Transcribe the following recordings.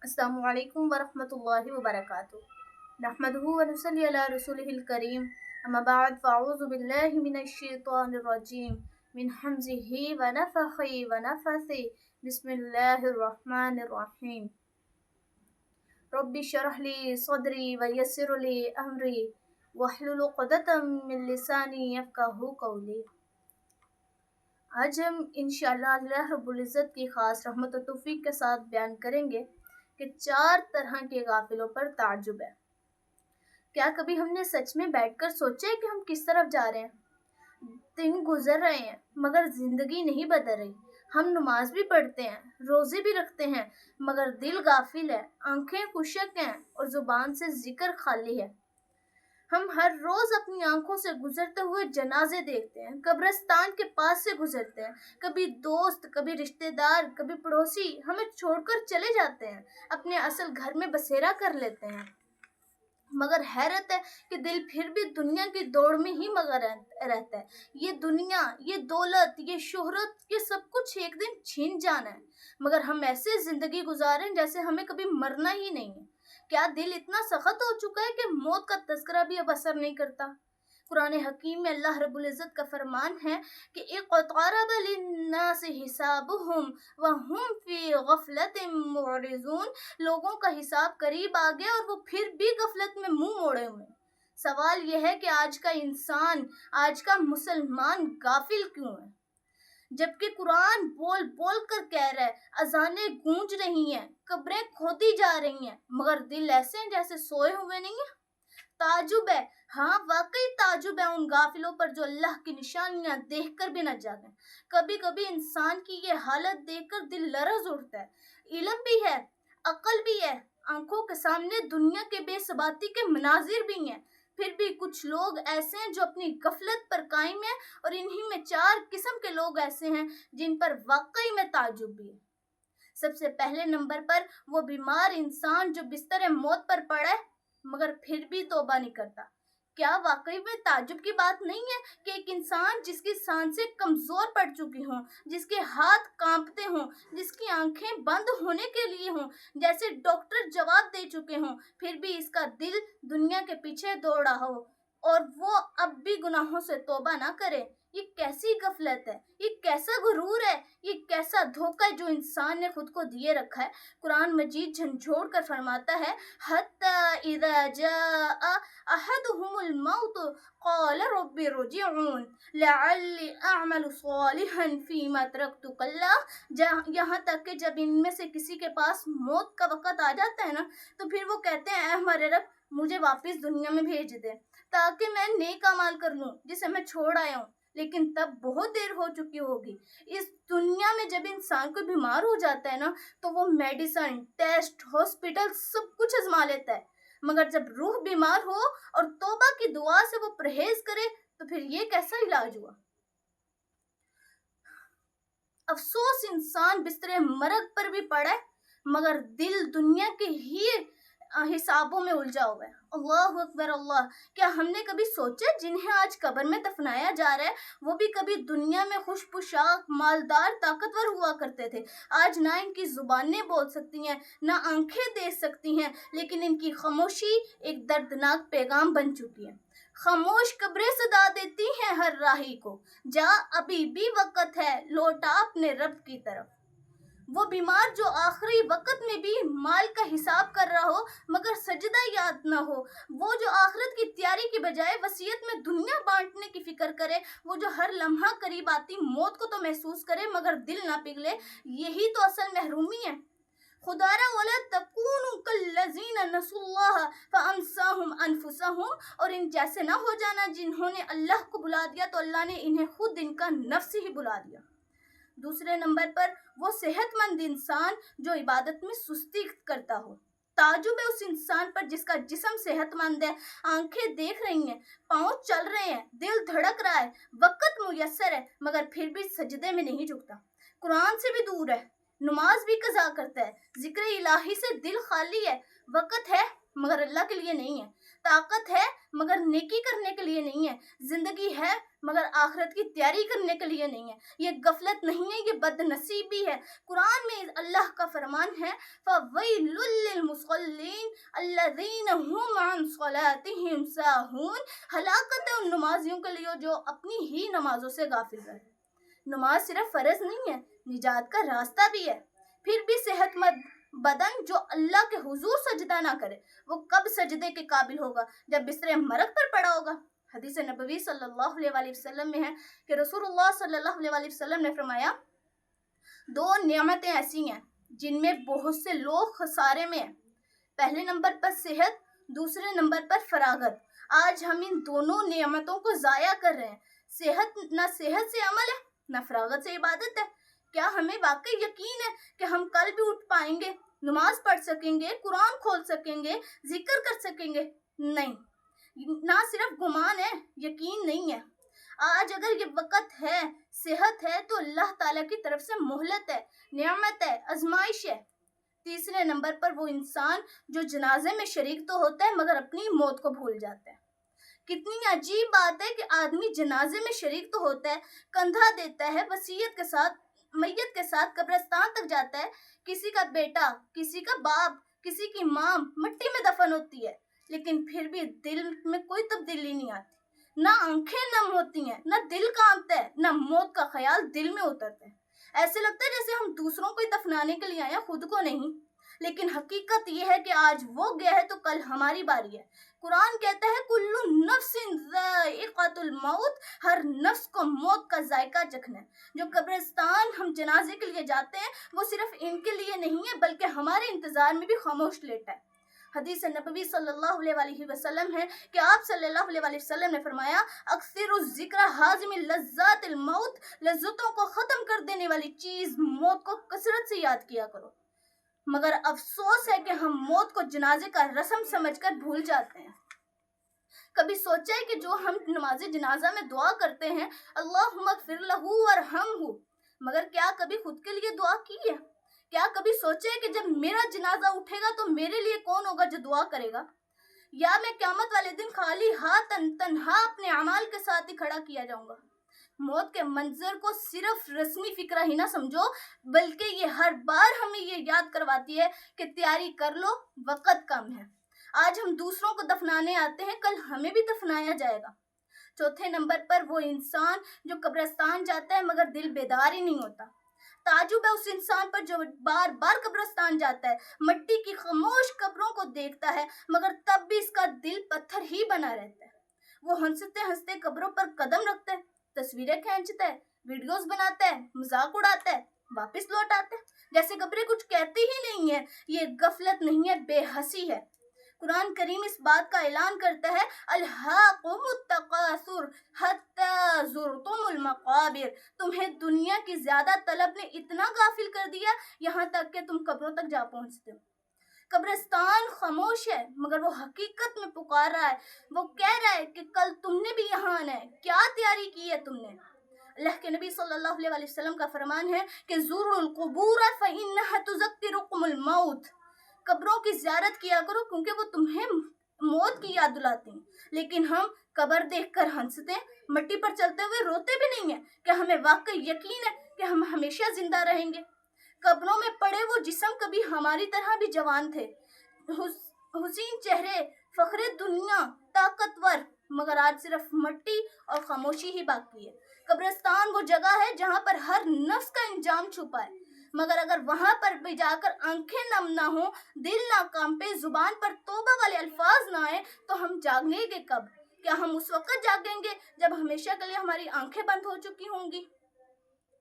السلام علیکم ورحمۃ اللہ وبرکاتہ نحمدہ ونصلی علی رسولہ الکریم اما بعد فاعوذ باللہ من الشیطان الرجیم من حمزہ ونفخہ ونفثہ بسم اللہ الرحمن الرحیم رب اشرح لی صدری ویسر لی امری واحلل عقدۃ من لسانی یفقہوا قولی۔ آج ہم انشاءاللہ اللہ رب العزت کی خاص رحمت و توفیق کے ساتھ بیان کریں گے کہ 4 طرح کے غافلوں پر تعجب ہے۔ کیا کبھی ہم نے سچ میں بیٹھ کر سوچا ہے کہ ہم کس طرف جا رہے ہیں؟ دن گزر رہے ہیں مگر زندگی نہیں بدل رہی۔ ہم نماز بھی پڑھتے ہیں، روزے بھی رکھتے ہیں، مگر دل غافل ہے، آنکھیں خشک ہیں اور زبان سے ذکر خالی ہے۔ ہم ہر روز اپنی آنکھوں سے گزرتے ہوئے جنازے دیکھتے ہیں، قبرستان کے پاس سے گزرتے ہیں، کبھی دوست، کبھی رشتہ دار، کبھی پڑوسی ہمیں چھوڑ کر چلے جاتے ہیں، اپنے اصل گھر میں بسیرا کر لیتے ہیں، مگر حیرت ہے کہ دل پھر بھی دنیا کی دوڑ میں ہی مگن رہتا ہے۔ یہ دنیا، یہ دولت، یہ شہرت، یہ سب کچھ ایک دن چھین جانا ہے، مگر ہم ایسے زندگی گزاریں جیسے ہمیں کبھی مرنا ہی نہیں ہے۔ کیا دل اتنا سخت ہو چکا ہے کہ موت کا تذکرہ بھی اب اثر نہیں کرتا؟ قرآن حکیم میں اللہ رب العزت کا فرمان ہے کہ اقترب للناس حسابهم وهم فی غفلت معرضون، لوگوں کا حساب قریب آ گیا اور وہ پھر بھی غفلت میں منہ موڑے ہوئے ہیں۔ سوال یہ ہے کہ آج کا انسان، آج کا مسلمان غافل کیوں ہے؟ جبکہ قرآن بول بول کر کہہ رہا ہے، اذانیں گونج رہی ہیں، قبریں کھودی جا رہی ہیں، مگر دل ایسے ہیں جیسے سوئے ہوئے نہیں ہیں۔ تعجب ہے، ہاں واقعی تعجب ہے ان غافلوں پر جو اللہ کی نشانیاں دیکھ کر بھی نہ جاگیں۔ کبھی کبھی انسان کی یہ حالت دیکھ کر دل لرز اٹھتا ہے۔ علم بھی ہے، عقل بھی ہے، آنکھوں کے سامنے دنیا کے بے ثباتی کے مناظر بھی ہیں، پھر بھی کچھ لوگ ایسے ہیں جو اپنی غفلت پر قائم ہیں، اور انہی میں 4 قسم کے لوگ ایسے ہیں جن پر واقعی میں تعجب بھی ہے۔ سب سے پہلے نمبر پر وہ بیمار انسان جو بستر موت پر پڑا ہے مگر پھر بھی توبہ نہیں کرتا۔ کیا واقعی میں تعجب کی بات نہیں ہے کہ ایک انسان جس کی سانسیں کمزور پڑ چکی ہوں، جس کے ہاتھ کانپتے ہوں، جس کی آنکھیں بند ہونے کے لیے ہوں، جیسے ڈاکٹر جواب دے چکے ہوں، پھر بھی اس کا دل دنیا کے پیچھے دوڑ رہا ہو اور وہ اب بھی گناہوں سے توبہ نہ کرے؟ یہ کیسی غفلت ہے، یہ کیسا غرور ہے، یہ کیسا دھوکہ ہے جو انسان نے خود کو دیے رکھا ہے۔ قرآن مجید جھنجھوڑ کر فرماتا ہے، حَتَّى إِذَا جَاءَ أَحَدُهُمُ الْمَوْتُ قَالَ رَبِّ ارْجِعُونِ لَعَلِّي أَعْمَلُ صَالِحًا فِيمَا تَرَكْتُ كَلَّا، یہاں تک کہ جب ان میں سے کسی کے پاس موت کا وقت آ جاتا ہے نا، تو پھر وہ کہتے ہیں، اے ہمارے رب مجھے واپس دنیا میں بھیج دے تاکہ میں نیک اعمال کر لوں جسے میں چھوڑ آیا ہوں، لیکن تب بہت دیر ہو چکی ہوگی۔ اس دنیا میں جب انسان کوئی بیمار ہو جاتا ہے نا، تو وہ میڈیسن، ٹیسٹ، ہاسپٹل سب کچھ آزما لیتا ہے، مگر جب روح بیمار ہو اور توبہ کی دعا سے وہ پرہیز کرے تو پھر یہ کیسا علاج ہوا؟ افسوس انسان بستر مرگ پر بھی پڑا ہے مگر دل دنیا کے ہی حسابوں میں الجھا ہوا ہے۔ اللہ اکبر اللہ! کیا ہم نے کبھی سوچا جنہیں آج قبر میں دفنایا جا رہا ہے وہ بھی کبھی دنیا میں خوش پوشاک، مالدار، طاقتور ہوا کرتے تھے؟ آج نہ ان کی زبانیں بول سکتی ہیں، نہ آنکھیں دیکھ سکتی ہیں، لیکن ان کی خاموشی ایک دردناک پیغام بن چکی ہے۔ خاموش قبریں صدا دیتی ہیں ہر راہی کو، جا ابھی بھی وقت ہے، لوٹا اپنے رب کی طرف۔ وہ بیمار جو آخری وقت میں بھی مال کا حساب کر رہا ہو مگر سجدہ یاد نہ ہو، وہ جو آخرت کی تیاری کی بجائے وصیت میں دنیا بانٹنے کی فکر کرے، وہ جو ہر لمحہ قریب آتی موت کو تو محسوس کرے مگر دل نہ پگھلے، یہی تو اصل محرومی ہے۔ خدا را وَلَا تَكُونُوا كَالَّذِينَ نَسُوا اللَّهَ فَأَنسَاهُمْ أَنفُسَهُمْ، اور ان جیسے نہ ہو جانا جنہوں نے اللہ کو بھلا دیا تو اللہ نے انہیں خود ان کا نفس ہی بھلا دیا۔ دوسرے نمبر پر وہ صحت مند انسان جو عبادت میں سستی کرتا ہو۔ تعجب ہے اس انسان پر جس کا جسم صحت مند ہے، آنکھیں دیکھ رہی ہیں، پاؤں چل رہے ہیں، دل دھڑک رہا ہے، وقت میسر ہے، مگر پھر بھی سجدے میں نہیں جھکتا، قرآن سے بھی دور ہے، نماز بھی قضا کرتا ہے، ذکر الہی سے دل خالی ہے، وقت ہے مگر اللہ کے لیے نہیں ہے، طاقت ہے مگر نیکی کرنے کے لیے نہیں ہے، زندگی ہے مگر آخرت کی تیاری کرنے کے لیے نہیں ہے. یہ غفلت نہیں ہے، یہ بد نصیبی ہے. قرآن میں اللہ کا فرمان ہے فَوَيْلٌ لِّلْمُصَلِّينَ الَّذِينَ هُمْ عَنْ صَلَاتِهِمْ سَاهُونَ. ہلاکت ہے ان نمازیوں کے لیے جو اپنی ہی نمازوں سے غافل رہے. نماز صرف فرض نہیں ہے، نجات کا راستہ بھی ہے. پھر بھی صحت مند بدن جو اللہ کے حضور سجدہ نہ کرے وہ کب سجدے کے قابل ہوگا؟ جب بستر مرگ پر پڑا ہوگا. حدیث نبوی صلی اللہ علیہ وآلہ وسلم میں ہے کہ رسول اللہ صلی اللہ علیہ وآلہ وسلم نے فرمایا 2 نعمتیں ایسی ہیں جن میں بہت سے لوگ خسارے میں ہیں. پہلے نمبر پر صحت، دوسرے نمبر پر فراغت. آج ہم ان دونوں نعمتوں کو ضائع کر رہے ہیں. نہ صحت سے عمل ہے، نہ فراغت سے عبادت ہے. کیا ہمیں واقعی یقین ہے کہ ہم کل بھی اٹھ پائیں گے، نماز پڑھ سکیں گے، قرآن کھول سکیں گے، ذکر کر سکیں گے؟ نہیں. نہ صرف گمان ہے، یقین نہیں ہے. آج اگر یہ وقت ہے، صحت ہے، تو اللہ تعالیٰ کی طرف سے مہلت ہے، نعمت ہے، آزمائش ہے. تیسرے نمبر پر وہ انسان جو جنازے میں شریک تو ہوتا ہے مگر اپنی موت کو بھول جاتا ہے. کتنی عجیب بات ہے کہ آدمی جنازے میں شریک تو ہوتا ہے، کندھا دیتا ہے، وصیت کے ساتھ میت کے ساتھ قبرستان تک جاتا ہے. کسی کا بیٹا، کسی کا باپ، کسی کی ماں مٹی میں دفن ہوتی ہے، لیکن پھر بھی دل میں کوئی تبدیلی نہیں آتی. نہ آنکھیں نم ہوتی ہیں، نہ دل کانپتا ہے، نہ موت کا خیال دل میں اترتا ہے. ایسے لگتا ہے جیسے ہم دوسروں کو دفنانے کے لیے آئے ہیں، خود کو نہیں. لیکن حقیقت یہ ہے کہ آج وہ گیا ہے تو کل ہماری باری ہے. قرآن کہتا ہے کل نفس ذائقۃ الموت، ہر نفس کو موت کا ذائقہ چکھنا ہے. جو قبرستان ہم جنازے کے لیے جاتے ہیں وہ صرف ان کے لیے نہیں ہے بلکہ ہمارے انتظار میں بھی خاموش لیٹا ہے. حدیث نبوی صلی اللہ علیہ وآلہ وسلم ہے کہ آپ صلی اللہ علیہ وآلہ وسلم نے فرمایا اکثر الذکر حازم لذات الموت، لذتوں کو ختم کر دینے والی چیز موت کو کثرت سے یاد کیا کرو. مگر افسوس ہے کہ ہم موت کو جنازے کا رسم سمجھ کر بھول جاتے ہیں. کبھی سوچا ہے کہ جو ہم نماز جنازہ میں دعا کرتے ہیں اللہم اغفر لہ ورحمہ، مگر کیا کبھی خود کے لیے دعا کی ہے؟ کیا کبھی سوچا ہے کہ جب میرا جنازہ اٹھے گا تو میرے لیے کون ہوگا جو دعا کرے گا؟ یا میں قیامت والے دن خالی ہاتھ تنہا اپنے اعمال کے ساتھ ہی کھڑا کیا جاؤں گا؟ موت کے منظر کو صرف رسمی فکرہ ہی نہ سمجھو، بلکہ یہ ہر بار ہمیں یہ یاد کرواتی ہے کہ تیاری کر لو، وقت کم ہے. آج ہم دوسروں کو دفنانے آتے ہیں، کل ہمیں بھی دفنایا جائے گا. چوتھے نمبر پر وہ انسان جو قبرستان جاتا ہے مگر دل بیدار ہی نہیں ہوتا. تعجب ہے اس انسان پر جو بار بار قبرستان جاتا ہے، مٹی کی خاموش قبروں کو دیکھتا ہے مگر تب بھی اس کا دل پتھر ہی بنا رہتا ہے. وہ ہنستے ہنستے قبروں پر قدم رکھتا ہے، تصویریں کھینچتا ہے، ویڈیوز بناتا ہے، مذاق اڑاتا ہے، واپس لوٹ آتا ہے جیسے قبریں کچھ کہتی ہی نہیں ہے. یہ غفلت نہیں ہے، بے حسی ہے. قرآن کریم اس بات کا اعلان کرتا ہے الہاکم التکاثر حتی زرتم المقابر، تمہیں دنیا کی زیادہ طلب نے اتنا غافل کر دیا یہاں تک کہ تم قبروں تک جا پہنچتے ہو. قبرستان خاموش ہے مگر وہ حقیقت میں پکار رہا ہے. وہ کہہ رہا ہے کہ کل تم نے بھی یہاں آنا ہے، کیا تیاری کی ہے تم نے؟ اللہ کے نبی صلی اللہ علیہ وسلم کا فرمان ہے کہ زوروا القبور فإنها تذکرکم الموت، قبروں کی زیارت کیا کرو کیونکہ وہ تمہیں موت کی یاد دلاتی ہیں. لیکن ہم قبر دیکھ کر ہنستے ہیں، مٹی پر چلتے ہوئے روتے بھی نہیں ہیں کہ ہمیں واقعی یقین ہے کہ ہم ہمیشہ زندہ رہیں گے. قبروں میں پڑے وہ جسم کبھی ہماری طرح بھی جوان تھے، حسین چہرے، فخر دنیا، طاقتور، مگر آج صرف مٹی اور خاموشی ہی باقی ہے. قبرستان وہ جگہ ہے جہاں پر ہر نفس کا انجام چھپا ہے، مگر اگر وہاں پر بھی جا کر آنکھیں نم نہ ہوں، دل نہ کانپے، زبان پر توبہ والے الفاظ نہ آئے تو ہم جاگیں گے کب؟ کیا ہم اس وقت جاگیں گے جب ہمیشہ کے لیے ہماری آنکھیں بند ہو چکی ہوں گی؟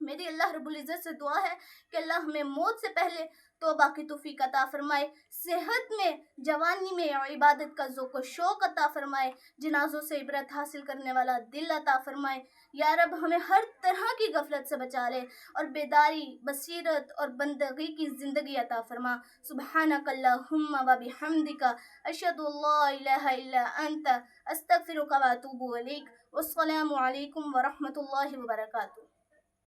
میری اللہ رب العزت سے دعا ہے کہ اللہ ہمیں موت سے پہلے توبہ کی توفیق عطا فرمائے، صحت میں، جوانی میں عبادت کا ذوق و شوق عطا فرمائے، جنازوں سے عبرت حاصل کرنے والا دل عطا فرمائے. یا رب ہمیں ہر طرح کی غفلت سے بچا لے اور بیداری، بصیرت اور بندگی کی زندگی عطا فرما. سبحانک اللہم و بحمدک، اشہد ان لا الہ الا انت، استغفرک و اتوب الیک. والسلام علیکم ورحمۃ اللہ وبرکاتہ.